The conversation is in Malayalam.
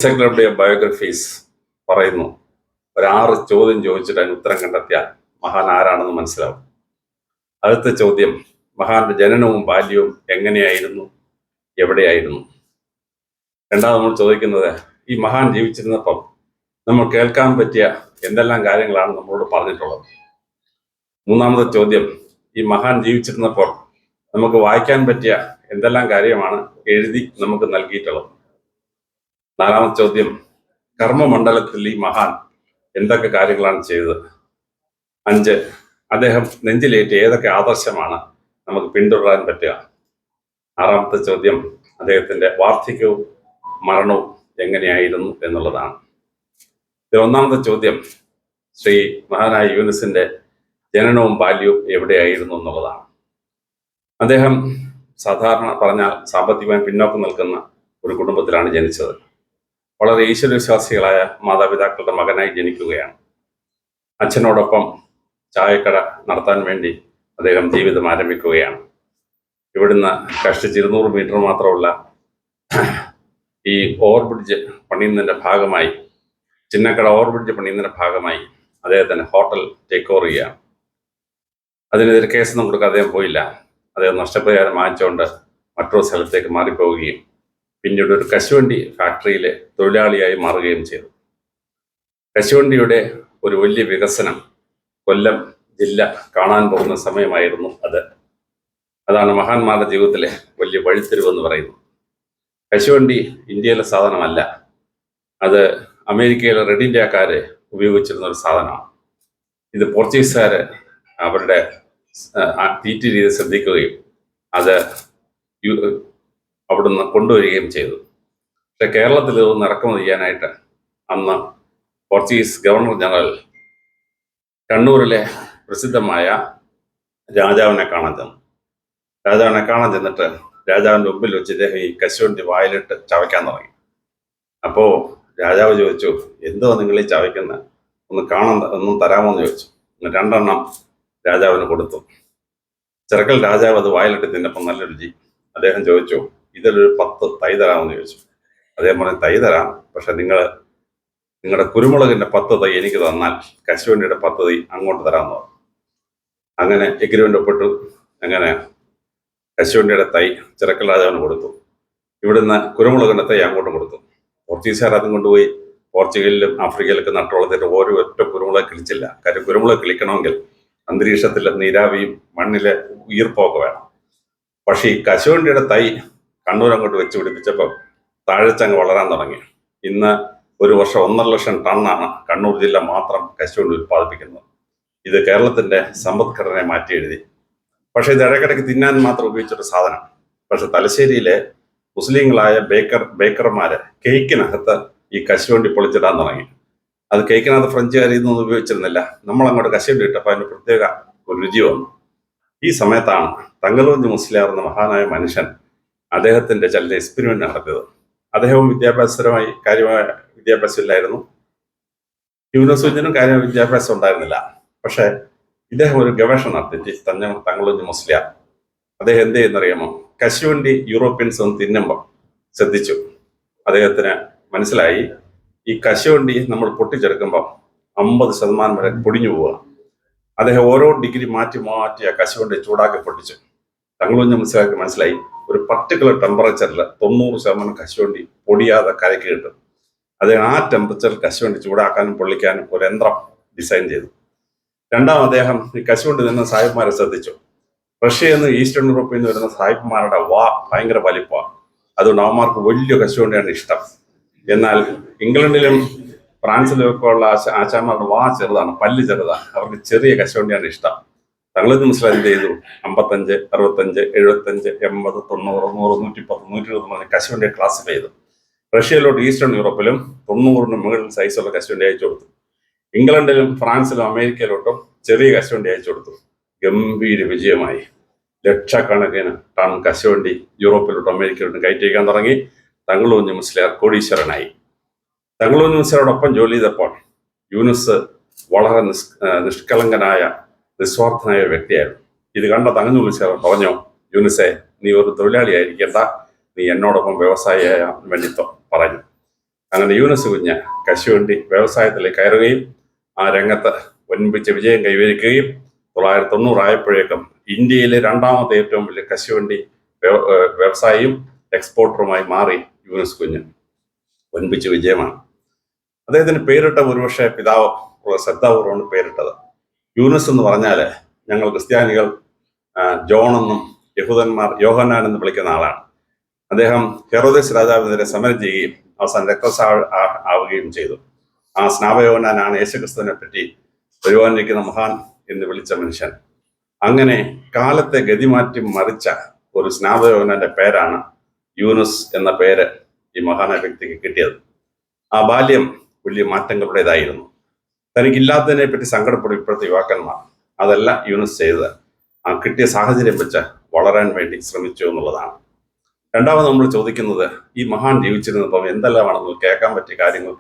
എൻസൈക്ലോപീഡിയ ബയോഗ്രഫീസ് പറയുന്നു, ഒരു 6 ചോദ്യം ചോദിച്ചിട്ട് അതിന് ഉത്തരം കണ്ടെത്തിയാൽ മഹാൻ ആരാണെന്ന് മനസ്സിലാവും. അടുത്ത ചോദ്യം, മഹാന്റെ ജനനവും ബാല്യവും എങ്ങനെയായിരുന്നു, എവിടെയായിരുന്നു? രണ്ടാമത് നമ്മൾ ചോദിക്കുന്നത്, ഈ മഹാൻ ജീവിച്ചിരുന്നപ്പം നമ്മൾ കേൾക്കാൻ പറ്റിയ എന്തെല്ലാം കാര്യങ്ങളാണ് നമ്മളോട് പറഞ്ഞിട്ടുള്ളത്? മൂന്നാമത്തെ ചോദ്യം, ഈ മഹാൻ ജീവിച്ചിരുന്നപ്പോൾ നമുക്ക് വായിക്കാൻ പറ്റിയ എന്തെല്ലാം കാര്യമാണ് എഴുതി നമുക്ക് നൽകിയിട്ടുള്ളത്? നാലാമത്തെ ചോദ്യം, കർമ്മമണ്ഡലത്തിൽ ഈ മഹാൻ എന്തൊക്കെ കാര്യങ്ങളാണ് ചെയ്തത്? 5, അദ്ദേഹം നെഞ്ചിലേറ്റ് ഏതൊക്കെ ആദർശമാണ് നമുക്ക് പിന്തുടരാൻ പറ്റുക? ആറാമത്തെ ചോദ്യം, അദ്ദേഹത്തിന്റെ വാർദ്ധക്യവും മരണവും എങ്ങനെയായിരുന്നു എന്നുള്ളതാണ്. ഇത് ഒന്നാമത്തെ ചോദ്യം, ശ്രീ മഹാനായ യൂനുസിന്റെ ജനനവും ബാല്യവും എവിടെയായിരുന്നു എന്നുള്ളതാണ്. അദ്ദേഹം സാധാരണ പറഞ്ഞാൽ സാമ്പത്തികമായി പിന്നോക്കം നിൽക്കുന്ന ഒരു കുടുംബത്തിലാണ് ജനിച്ചത്. വളരെ ഈശ്വരവിശ്വാസികളായ മാതാപിതാക്കളുടെ മകനായി ജനിക്കുകയാണ്. അച്ഛനോടൊപ്പം ചായക്കട നടത്താൻ വേണ്ടി അദ്ദേഹം ജീവിതം ആരംഭിക്കുകയാണ്. ഇവിടുന്ന് കഷ്ടിച്ച് 200 മീറ്റർ മാത്രമുള്ള ഈ ഓവർബ്രിഡ്ജ് പണിയുന്നതിൻ്റെ ഭാഗമായി, ചിന്നക്കട ഓവർബ്രിഡ്ജ് പണിയുന്നതിൻ്റെ ഭാഗമായി അദ്ദേഹത്തിന് ഹോട്ടൽ ടേക്ക് ഓവർ ചെയ്യുകയാണ്. അതിനെതിരെ കേസൊന്നും കൊടുക്കാൻ അദ്ദേഹം പോയില്ല. അദ്ദേഹം നഷ്ടപരിഹാരം വാങ്ങിച്ചുകൊണ്ട് മറ്റൊരു സ്ഥലത്തേക്ക് മാറിപ്പോവുകയും പിന്നീട് ഒരു കശുവണ്ടി ഫാക്ടറിയിലെ തൊഴിലാളിയായി മാറുകയും ചെയ്തു. കശുവണ്ടിയുടെ ഒരു വലിയ വികസനം കൊല്ലം ജില്ല കാണാൻ പോകുന്ന സമയമായിരുന്നു അത്. അതാണ് മഹാന്മാരുടെ ജീവിതത്തിലെ വലിയ വഴിത്തിരിവെന്ന് പറയുന്നത്. കശുവണ്ടി ഇന്ത്യയിലെ സാധനമല്ല, അത് അമേരിക്കയിലെ റെഡ് ഇന്ത്യക്കാര് ഉപയോഗിച്ചിരുന്ന ഒരു സാധനമാണ്. ഇത് പോർച്ചുഗീസുകാര് അവരുടെ തീറ്റ രീതി ശ്രദ്ധിക്കുകയും അത് അവിടുന്ന് കൊണ്ടുവരികയും ചെയ്തു. പക്ഷെ കേരളത്തിൽ ഇതൊന്ന് ഇറക്കുമതി ചെയ്യാനായിട്ട് അന്ന് പോർച്ചുഗീസ് ഗവർണർ ജനറൽ കണ്ണൂരിലെ പ്രസിദ്ധമായ രാജാവിനെ കാണാൻ ചെന്നു. രാജാവിനെ കാണാൻ ചെന്നിട്ട് രാജാവിൻ്റെ മുമ്പിൽ വെച്ച് ഇദ്ദേഹം ഈ കശുവണ്ടി വായിലിട്ട് ചവയ്ക്കാൻ തുടങ്ങി. അപ്പോൾ രാജാവ് ചോദിച്ചു, എന്തോ നിങ്ങൾ ഈ ചവയ്ക്കുന്നത്, ഒന്നും തരാമോ എന്ന് ചോദിച്ചു. 2 എണ്ണം രാജാവിന് കൊടുത്തു. ചെറുക്കൽ രാജാവ് അത് വായിലിട്ട് തിന്നപ്പം നല്ല രുചി. അദ്ദേഹം ചോദിച്ചു, ഇതിലൊരു 10 തൈ തരാമെന്ന് ചോദിച്ചു. അദ്ദേഹം പറഞ്ഞു, തൈ തരാം, പക്ഷെ നിങ്ങളുടെ കുരുമുളകിന്റെ 10 തൈ എനിക്ക് തന്നാൽ കശുവണ്ടിയുടെ 10 തൈ അങ്ങോട്ട് തരാമെന്ന് പറഞ്ഞു. അങ്ങനെ എഗ്രിമെന്റ് ഒപ്പിട്ടു. അങ്ങനെ കശുവണ്ടിയുടെ തൈ ചിറക്കൽ രാജാവിന് കൊടുത്തു. ഇവിടുന്ന് കുരുമുളകിന്റെ തൈ അങ്ങോട്ടും കൊടുത്തു. പോർച്ചുഗീസുകാർ അതും കൊണ്ടുപോയി പോർച്ചുഗലിലും ആഫ്രിക്കയിലൊക്കെ നട്ടുവളർത്തിട്ട് ഒറ്റ കുരുമുളക് കിളിച്ചില്ല. കാര്യം കുരുമുളക് കിളിക്കണമെങ്കിൽ അന്തരീക്ഷത്തിൽ നീരാവിയും മണ്ണിലെ ഈർപ്പമൊക്കെ വേണം. പക്ഷേ ഈ കശുവണ്ടിയുടെ തൈ കണ്ണൂർ അങ്ങോട്ട് വെച്ച് പിടിപ്പിച്ചപ്പോൾ താഴച്ചങ്ങ് വളരാൻ തുടങ്ങി. ഇന്ന് ഒരു വർഷം 1.5 ലക്ഷം ടണ്ണാണ് കണ്ണൂർ ജില്ല മാത്രം കശുവണ്ടി ഉൽപ്പാദിപ്പിക്കുന്നത്. ഇത് കേരളത്തിന്റെ സമ്പദ്ഘടനയെ മാറ്റി എഴുതി. പക്ഷെ ഇത് ഇടയ്ക്കിടയ്ക്ക് തിന്നാൻ മാത്രം ഉപയോഗിച്ചൊരു സാധനം. പക്ഷെ തലശ്ശേരിയിലെ മുസ്ലിങ്ങളായ ബേക്കർമാര് കേക്കിനകത്ത് ഈ കശുവണ്ടി പൊളിച്ചിടാൻ തുടങ്ങി. അത് കേക്കിനകത്ത് ഫ്രഞ്ചുകാർ ഇതൊന്നും ഉപയോഗിച്ചിരുന്നില്ല. നമ്മളങ്ങോട്ട് കശുവണ്ടി ഇട്ടപ്പോൾ അതിന് പ്രത്യേക ഒരു രുചി വന്നു. ഈ സമയത്താണ് തങ്കലൂഞ്ഞ് മുസ്ലിയാർ എന്ന മഹാനായ മനുഷ്യൻ അദ്ദേഹത്തിന്റെ ചില എക്സ്പെരിമെന്റ് നടത്തിയത്. അദ്ദേഹവും വിദ്യാഭ്യാസപരമായി കാര്യമായ വിദ്യാഭ്യാസം ഇല്ലായിരുന്നു. യൂനുസിനും കാര്യമായ വിദ്യാഭ്യാസം ഉണ്ടായിരുന്നില്ല. പക്ഷെ ഇദ്ദേഹം ഒരു ഗവേഷണം നടത്തി. തങ്കലൂഞ്ഞ് മുസ്ലിയാർ അദ്ദേഹം എന്ത് ചെയ്യുന്നറിയാമോ, കശുവണ്ടി യൂറോപ്യൻസ് ഒന്ന് തിന്നുമ്പോൾ ശ്രദ്ധിച്ചു. അദ്ദേഹത്തിന് മനസ്സിലായി, ഈ കശുവണ്ടി നമ്മൾ പൊട്ടിച്ചെടുക്കുമ്പോൾ 50% വരെ പൊടിഞ്ഞു പോവുക. അദ്ദേഹം ഓരോ ഡിഗ്രി മാറ്റി ആ കശുവണ്ടി ചൂടാക്കി പൊട്ടിച്ചു. തങ്കലൂഞ്ഞ് മുസ്ലിയാർക്ക് മനസ്സിലായി, ഒരു പർട്ടിക്കുലർ ടെമ്പറേച്ചറിൽ 90% കശുവണ്ടി പൊടിയാതെ കരയ്ക്ക് കിട്ടും. അദ്ദേഹം ആ ടെമ്പറേച്ചറിൽ കശുവണ്ടി ചൂടാക്കാനും പൊള്ളിക്കാനും ഒരു യന്ത്രം ഡിസൈൻ ചെയ്തു. അദ്ദേഹം ഈ കശുവണ്ടി നിന്ന് സാഹിബ്മാരെ ശ്രദ്ധിച്ചു. റഷ്യയിൽ നിന്ന് ഈസ്റ്റേൺ യൂറോപ്പിൽ നിന്ന് വരുന്ന സാഹിബ്മാരുടെ ഭയങ്കര വലിപ്പമാണ്. അതുകൊണ്ട് അവന്മാർക്ക് വലിയ കശുവണ്ടിയാണ് ഇഷ്ടം. എന്നാൽ ഇംഗ്ലണ്ടിലും ഫ്രാൻസിലും ഒക്കെ ഉള്ള ആശാന്മാരുടെ ചെറുതാണ്, പല്ല് ചെറുതാണ്. അവർക്ക് ചെറിയ കശുവണ്ടിയാണ് ഇഷ്ടം. തങ്ങളത് മനസ്സിലായി എന്ത് ചെയ്തു, 55, 65, 75, 80, 90, 100, 110, 120 പറഞ്ഞ കശുവണ്ടിയെ ക്ലാസിഫൈ ചെയ്തു. റഷ്യയിലോട്ട് ഈസ്റ്റേൺ യൂറോപ്പിലും 90 മുകളിൽ സൈസുള്ള കശുവണ്ടി അയച്ചു കൊടുത്തു. ഇംഗ്ലണ്ടിലും ഫ്രാൻസിലും അമേരിക്കയിലോട്ടും ചെറിയ കശുവണ്ടി അയച്ചു കൊടുത്തു. ഗംഭീര വിജയമായി. ലക്ഷക്കണക്കിന് ടൺ കശുവണ്ടി യൂറോപ്പിലോട്ടും അമേരിക്കയിലോട്ടും കയറ്റിയേക്കാൻ തുടങ്ങി. തങ്കലൂഞ്ഞ് മുസ്ലിയാർ കോടീശ്വരനായി. തങ്കലൂഞ്ഞ് മുസ്ലിയാരോടൊപ്പം ജോലി ചെയ്തപ്പോൾ യൂനുസ് വളരെ നിഷ്കളങ്കനായ നിസ്വാർത്ഥനായ ഒരു വ്യക്തിയായിരുന്നു. ഇത് കണ്ട തങ്കലൂഞ്ഞ് മുസ്ലിയാർ പറഞ്ഞു, യൂനുസെ, നീ ഒരു തൊഴിലാളിയായിരിക്കേണ്ട, നീ എന്നോടൊപ്പം വ്യവസായിയായ വേണ്ടി പറഞ്ഞു. അങ്ങനെ യൂനുസ് കുഞ്ഞ് കശുവണ്ടി വ്യവസായത്തിലേക്ക് കയറുകയും ആ രംഗത്ത് വൻപിച്ച വിജയം കൈവരിക്കുകയും 1990 ആയപ്പോഴേക്കും ഇന്ത്യയിലെ രണ്ടാമത്തെ ഏറ്റവും വലിയ കശുവണ്ടി വ്യവസായിയും എക്സ്പോർട്ടറുമായി മാറി യൂനുസ് കുഞ്ഞ്. വൻപിച്ച വിജയമാണ്. അദ്ദേഹത്തിന് പേരിട്ട ഒരുപക്ഷെ പിതാവ് ശ്രദ്ധാപൂർവ്വമാണ് പേരിട്ടത്. യൂനുസ് എന്ന് പറഞ്ഞാൽ ഞങ്ങൾ ക്രിസ്ത്യാനികൾ ജോൺ എന്നും യഹൂദന്മാർ യോഹന്നാൻ എന്ന് വിളിക്കുന്ന ആളാണ്. അദ്ദേഹം ഹെറോദേസ് രാജാവിനെതിരെ സമരം ചെയ്യുകയും അവസാനം രക്തസാക്ഷി ആവുകയും ചെയ്തു. ആ സ്നാപയോഹന്നാനാണ് യേശുക്രിസ്തുവിനെ പറ്റി വരുവാനിരിക്കുന്ന മഹാൻ എന്ന് വിളിച്ച മനുഷ്യൻ. അങ്ങനെ കാലത്തെ ഗതിമാറ്റി മറിച്ച ഒരു സ്നാപയോഹന്നാന്റെ പേരാണ് യൂനുസ് എന്ന പേര് ഈ മഹാനായ വ്യക്തിക്ക് കിട്ടിയത്. ആ ബാല്യം വലിയ മാറ്റങ്ങളുടേതായിരുന്നു. തനിക്കില്ലാത്തതിനെ പറ്റി സങ്കടപ്പെടും ഇപ്പോഴത്തെ യുവാക്കന്മാർ. അതല്ല യൂനുസ് ചെയ്തത്. ആ കിട്ടിയ സാഹചര്യം വെച്ച് വളരാൻ വേണ്ടി ശ്രമിച്ചു എന്നുള്ളതാണ്. രണ്ടാമത് നമ്മൾ ചോദിക്കുന്നത്, ഈ മഹാൻ ജീവിച്ചിരുന്നപ്പം എന്തെല്ലാമാണെന്ന് കേൾക്കാൻ പറ്റിയ കാര്യങ്ങൾ